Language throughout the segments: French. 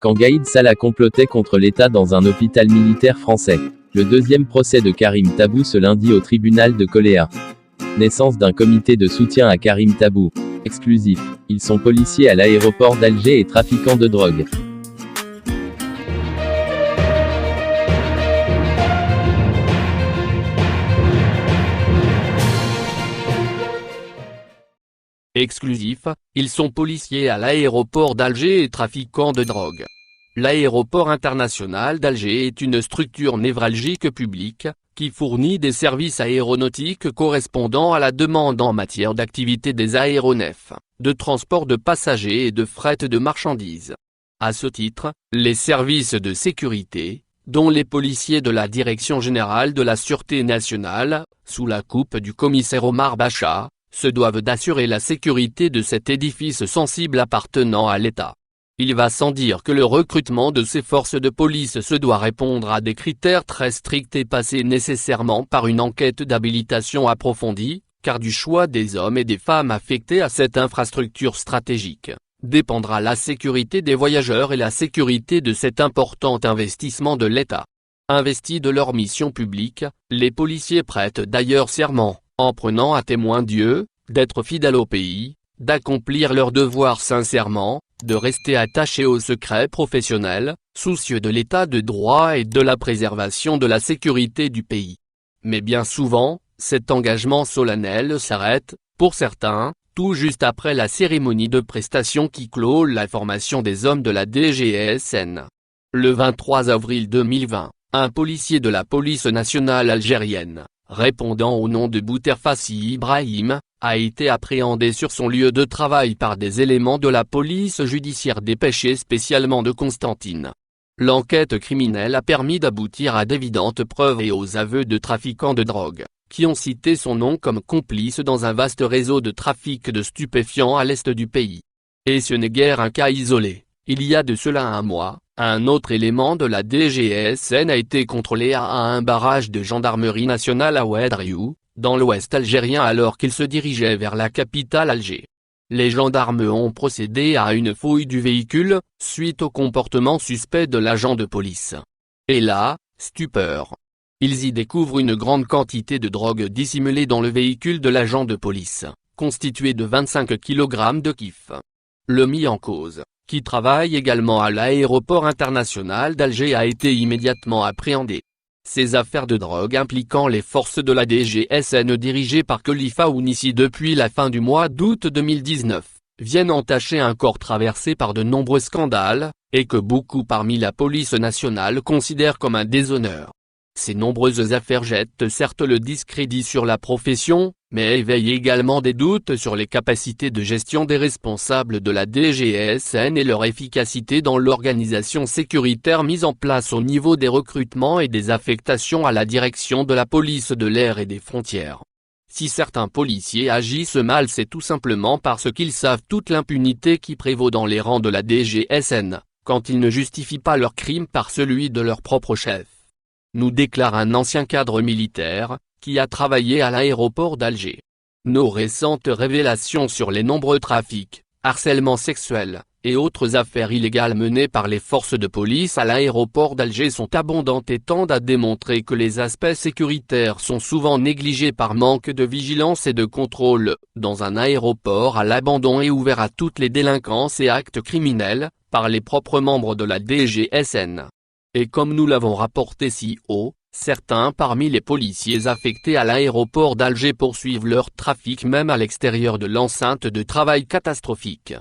quand Gaïd Salah complotait contre l'État dans un hôpital militaire français. Le deuxième procès de Karim Tabou ce lundi au tribunal de Coléa. Naissance d'un comité de soutien à Karim Tabou. Exclusif. Ils sont policiers à l'aéroport d'Alger et trafiquants de drogue. Exclusif, ils sont policiers à l'aéroport d'Alger et trafiquants de drogue. L'aéroport international d'Alger est une structure névralgique publique, qui fournit des services aéronautiques correspondant à la demande en matière d'activité des aéronefs, de transport de passagers et de fret de marchandises. À ce titre, les services de sécurité, dont les policiers de la Direction générale de la Sûreté nationale, sous la coupe du commissaire Omar Bacha, se doivent d'assurer la sécurité de cet édifice sensible appartenant à l'État. Il va sans dire que le recrutement de ces forces de police se doit répondre à des critères très stricts et passer nécessairement par une enquête d'habilitation approfondie, car du choix des hommes et des femmes affectés à cette infrastructure stratégique, dépendra la sécurité des voyageurs et la sécurité de cet important investissement de l'État. Investis de leur mission publique, les policiers prêtent d'ailleurs serment, en prenant à témoin Dieu, d'être fidèles au pays, d'accomplir leurs devoirs sincèrement, de rester attachés au secret professionnel, soucieux de l'état de droit et de la préservation de la sécurité du pays. Mais bien souvent, cet engagement solennel s'arrête, pour certains, tout juste après la cérémonie de prestation qui clôt la formation des hommes de la DGSN. Le 23 avril 2020, un policier de la police nationale algérienne, répondant au nom de Bouterfassi Ibrahim, a été appréhendé sur son lieu de travail par des éléments de la police judiciaire dépêchés spécialement de Constantine. L'enquête criminelle a permis d'aboutir à d'évidentes preuves et aux aveux de trafiquants de drogue, qui ont cité son nom comme complice dans un vaste réseau de trafic de stupéfiants à l'est du pays. Et ce n'est guère un cas isolé. Il y a de cela un mois, un autre élément de la DGSN a été contrôlé à un barrage de gendarmerie nationale à Ouedraogo, dans l'ouest algérien alors qu'il se dirigeait vers la capitale Alger. Les gendarmes ont procédé à une fouille du véhicule, suite au comportement suspect de l'agent de police. Et là, stupeur. Ils y découvrent une grande quantité de drogue dissimulée dans le véhicule de l'agent de police, constituée de 25 kg de kiff. Le mis en cause, qui travaille également à l'aéroport international d'Alger, a été immédiatement appréhendé. Ces affaires de drogue impliquant les forces de la DGSN dirigées par Khalifa Ounissi depuis la fin du mois d'août 2019, viennent entacher un corps traversé par de nombreux scandales, et que beaucoup parmi la police nationale considèrent comme un déshonneur. Ces nombreuses affaires jettent certes le discrédit sur la profession, mais éveillent également des doutes sur les capacités de gestion des responsables de la DGSN et leur efficacité dans l'organisation sécuritaire mise en place au niveau des recrutements et des affectations à la direction de la police de l'air et des frontières. Si certains policiers agissent mal, c'est tout simplement parce qu'ils savent toute l'impunité qui prévaut dans les rangs de la DGSN, quand ils ne justifient pas leur crime par celui de leur propre chef. Nous déclare un ancien cadre militaire, qui a travaillé à l'aéroport d'Alger. Nos récentes révélations sur les nombreux trafics, harcèlements sexuels, et autres affaires illégales menées par les forces de police à l'aéroport d'Alger sont abondantes et tendent à démontrer que les aspects sécuritaires sont souvent négligés par manque de vigilance et de contrôle, dans un aéroport à l'abandon et ouvert à toutes les délinquances et actes criminels, par les propres membres de la DGSN. Et comme nous l'avons rapporté si haut, certains parmi les policiers affectés à l'aéroport d'Alger poursuivent leur trafic même à l'extérieur de l'enceinte de travail catastrophique.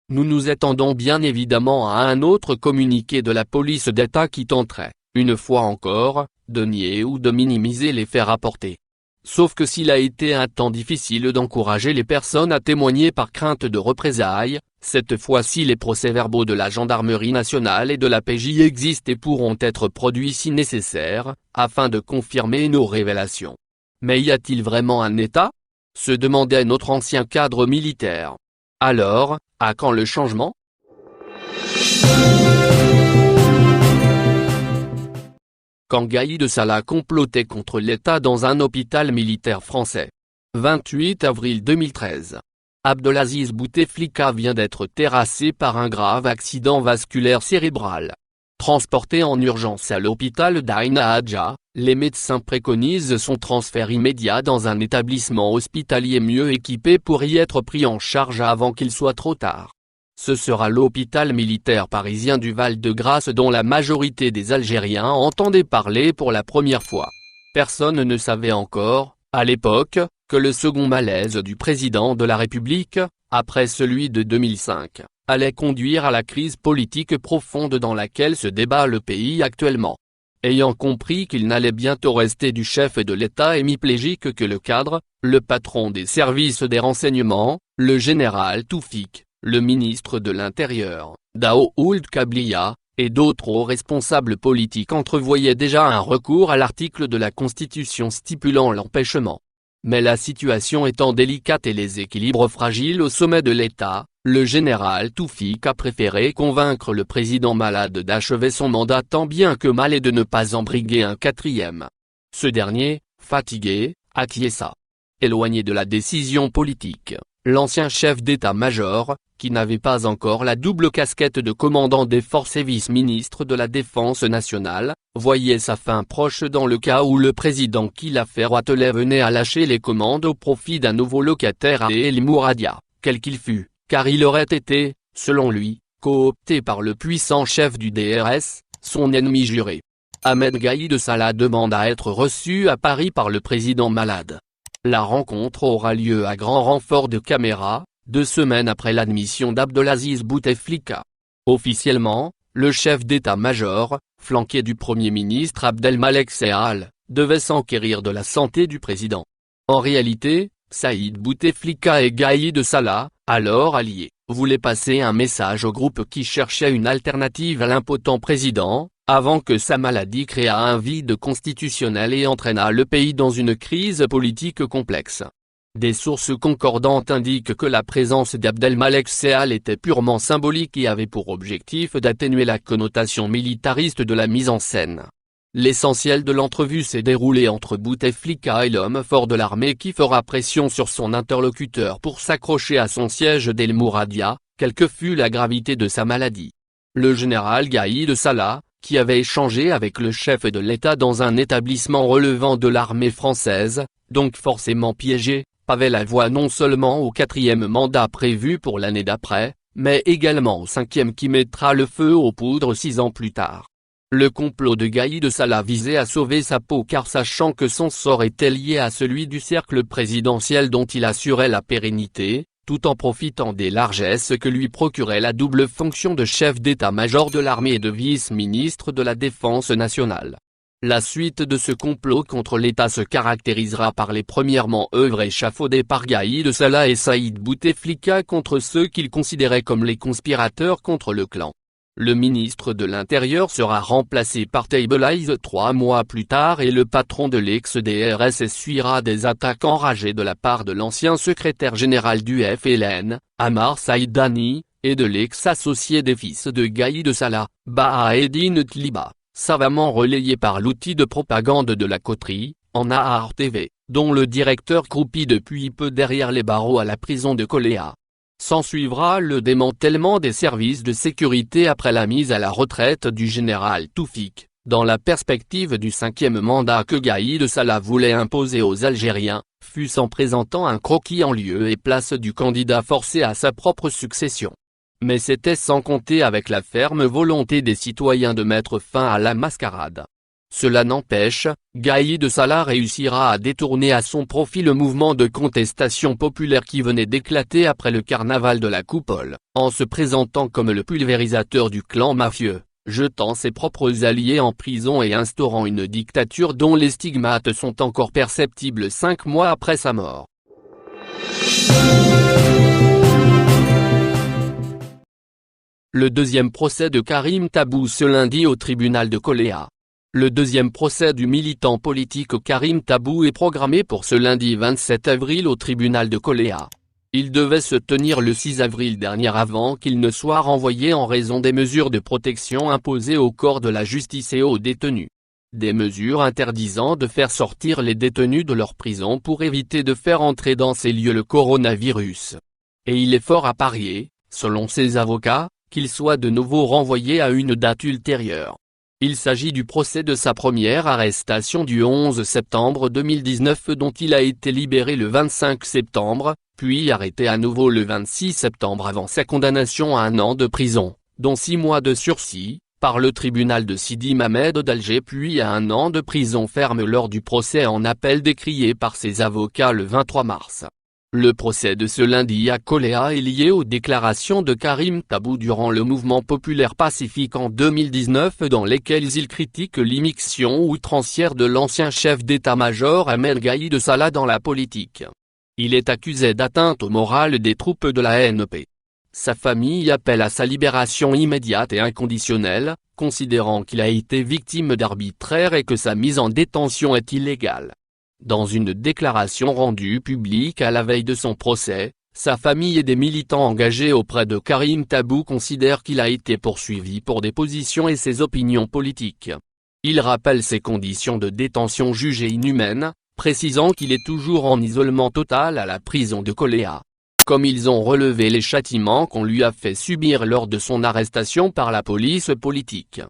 Nous nous attendons bien évidemment à un autre communiqué de la police d'État qui tenterait, une fois encore, de nier ou de minimiser les faits rapportés. Sauf que s'il a été un temps difficile d'encourager les personnes à témoigner par crainte de représailles, cette fois-ci les procès-verbaux de la gendarmerie nationale et de la PJ existent et pourront être produits si nécessaire, afin de confirmer nos révélations. Mais y a-t-il vraiment un État ? Se demandait notre ancien cadre militaire. Alors, à quand le changement ? Quand Gaïd Salah complotait contre l'État dans un hôpital militaire français. 28 avril 2013. Abdelaziz Bouteflika vient d'être terrassé par un grave accident vasculaire cérébral. Transporté en urgence à l'hôpital d'Ain Hadja, les médecins préconisent son transfert immédiat dans un établissement hospitalier mieux équipé pour y être pris en charge avant qu'il soit trop tard. Ce sera l'hôpital militaire parisien du Val-de-Grâce dont la majorité des Algériens entendaient parler pour la première fois. Personne ne savait encore, à l'époque, que le second malaise du président de la République, après celui de 2005, allait conduire à la crise politique profonde dans laquelle se débat le pays actuellement. Ayant compris qu'il n'allait bientôt rester du chef de l'État hémiplégique que le cadre, le patron des services des renseignements, le général Toufik, le ministre de l'Intérieur, Daoud Kabliya, et d'autres hauts responsables politiques entrevoyaient déjà un recours à l'article de la Constitution stipulant l'empêchement. Mais la situation étant délicate et les équilibres fragiles au sommet de l'État, le général Toufik a préféré convaincre le président malade d'achever son mandat tant bien que mal et de ne pas embriguer un quatrième. Ce dernier, fatigué, acquiesça. Éloigné de la décision politique, l'ancien chef d'état-major, qui n'avait pas encore la double casquette de commandant des forces et vice-ministre de la Défense nationale, voyait sa fin proche dans le cas où le président qui l'affaire attelait venait à lâcher les commandes au profit d'un nouveau locataire à El Mouradia, quel qu'il fût, car il aurait été, selon lui, coopté par le puissant chef du DRS, son ennemi juré. Ahmed Gaïd Salah demande à être reçu à Paris par le président malade. La rencontre aura lieu à grand renfort de caméras, 2 semaines après l'admission d'Abdelaziz Bouteflika. Officiellement, le chef d'état-major, flanqué du Premier ministre Abdelmalek Sehal, devait s'enquérir de la santé du président. En réalité, Saïd Bouteflika et Gaïd Salah, alors alliés, voulaient passer un message au groupe qui cherchait une alternative à l'impotent président, avant que sa maladie créât un vide constitutionnel et entraînât le pays dans une crise politique complexe. Des sources concordantes indiquent que la présence d'Abdelmalek Sehal était purement symbolique et avait pour objectif d'atténuer la connotation militariste de la mise en scène. L'essentiel de l'entrevue s'est déroulé entre Bouteflika et l'homme fort de l'armée qui fera pression sur son interlocuteur pour s'accrocher à son siège d'El Mouradia, quelle que fût la gravité de sa maladie. Le général Gaïd Salah, qui avait échangé avec le chef de l'État dans un établissement relevant de l'armée française, donc forcément piégé, pavait la voie non seulement au 4e mandat prévu pour l'année d'après, mais également au 5e qui mettra le feu aux poudres 6 ans plus tard. Le complot de Gaïd Salah visait à sauver sa peau car sachant que son sort était lié à celui du cercle présidentiel dont il assurait la pérennité, tout en profitant des largesses que lui procurait la double fonction de chef d'état-major de l'armée et de vice-ministre de la Défense nationale. La suite de ce complot contre l'État se caractérisera par les premièrement œuvres échafaudées par Gaïd Salah et Saïd Bouteflika contre ceux qu'il considérait comme les conspirateurs contre le clan. Le ministre de l'Intérieur sera remplacé par Taïbelaïz 3 mois plus tard et le patron de l'ex-DRS essuiera des attaques enragées de la part de l'ancien secrétaire général du FLN, Ammar Saïdani, et de l'ex-associé des fils de Gaïd Salah, Bahaeddine Tliba, savamment relayé par l'outil de propagande de la coterie, en Nahar TV, dont le directeur croupit depuis peu derrière les barreaux à la prison de Koléa. S'ensuivra le démantèlement des services de sécurité après la mise à la retraite du général Toufik, dans la perspective du 5e mandat que Gaïd Salah voulait imposer aux Algériens, fût-ce en présentant un croquis en lieu et place du candidat forcé à sa propre succession. Mais c'était sans compter avec la ferme volonté des citoyens de mettre fin à la mascarade. Cela n'empêche, Gaïd Salah réussira à détourner à son profit le mouvement de contestation populaire qui venait d'éclater après le carnaval de la Coupole, en se présentant comme le pulvérisateur du clan mafieux, jetant ses propres alliés en prison et instaurant une dictature dont les stigmates sont encore perceptibles 5 mois après sa mort. Le deuxième procès de Karim Tabou ce lundi au tribunal de Koléa. Le deuxième procès du militant politique Karim Tabou est programmé pour ce lundi 27 avril au tribunal de Koléa. Il devait se tenir le 6 avril dernier avant qu'il ne soit renvoyé en raison des mesures de protection imposées au corps de la justice et aux détenus. Des mesures interdisant de faire sortir les détenus de leur prison pour éviter de faire entrer dans ces lieux le coronavirus. et il est fort à parier, selon ses avocats, qu'il soit de nouveau renvoyé à une date ultérieure. Il s'agit du procès de sa première arrestation du 11 septembre 2019 dont il a été libéré le 25 septembre, puis arrêté à nouveau le 26 septembre avant sa condamnation à 1 an de prison, dont 6 mois de sursis, par le tribunal de Sidi Mamed d'Alger puis à 1 an de prison ferme lors du procès en appel décrié par ses avocats le 23 mars. Le procès de ce lundi à Koléa est lié aux déclarations de Karim Tabou durant le mouvement populaire pacifique en 2019 dans lesquelles il critique l'immixtion outrancière de l'ancien chef d'état-major Ahmed Gaïd Salah dans la politique. Il est accusé d'atteinte au moral des troupes de la ANP. Sa famille appelle à sa libération immédiate et inconditionnelle, considérant qu'il a été victime d'arbitraire et que sa mise en détention est illégale. Dans une déclaration rendue publique à la veille de son procès, sa famille et des militants engagés auprès de Karim Tabou considèrent qu'il a été poursuivi pour des positions et ses opinions politiques. Il rappelle ses conditions de détention jugées inhumaines, précisant qu'il est toujours en isolement total à la prison de Koléa. Comme ils ont relevé les châtiments qu'on lui a fait subir lors de son arrestation par la police politique.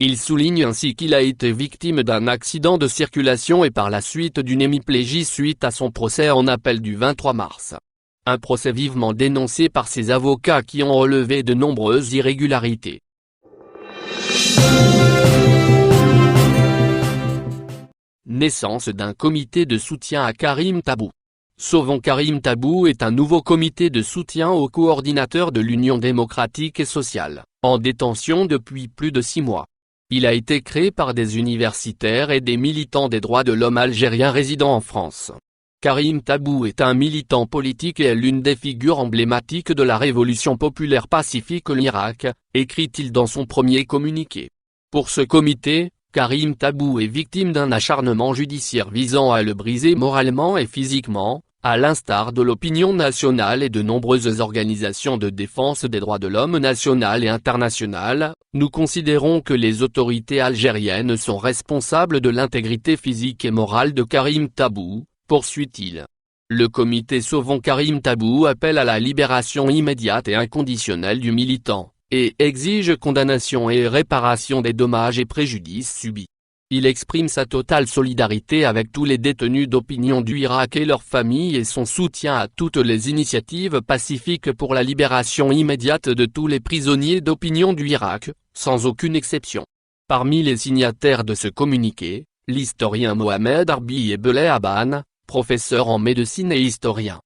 Il souligne ainsi qu'il a été victime d'un accident de circulation et par la suite d'une hémiplégie suite à son procès en appel du 23 mars. Un procès vivement dénoncé par ses avocats qui ont relevé de nombreuses irrégularités. Naissance d'un comité de soutien à Karim Tabou. Sauvons Karim Tabou est un nouveau comité de soutien au coordinateur de l'Union démocratique et sociale, en détention depuis plus de 6 mois. Il a été créé par des universitaires et des militants des droits de l'homme algériens résidant en France. Karim Tabou est un militant politique et est l'une des figures emblématiques de la révolution populaire pacifique en Irak, écrit-il dans son premier communiqué. Pour ce comité, Karim Tabou est victime d'un acharnement judiciaire visant à le briser moralement et physiquement, à l'instar de l'opinion nationale et de nombreuses organisations de défense des droits de l'homme nationales et internationales. Nous considérons que les autorités algériennes sont responsables de l'intégrité physique et morale de Karim Tabou, poursuit-il. Le comité Sauvons Karim Tabou appelle à la libération immédiate et inconditionnelle du militant, et exige condamnation et réparation des dommages et préjudices subis. Il exprime sa totale solidarité avec tous les détenus d'opinion du Irak et leurs familles et son soutien à toutes les initiatives pacifiques pour la libération immédiate de tous les prisonniers d'opinion du Irak, sans aucune exception. Parmi les signataires de ce communiqué, l'historien Mohamed Arbi Beleh Aban, professeur en médecine et historien.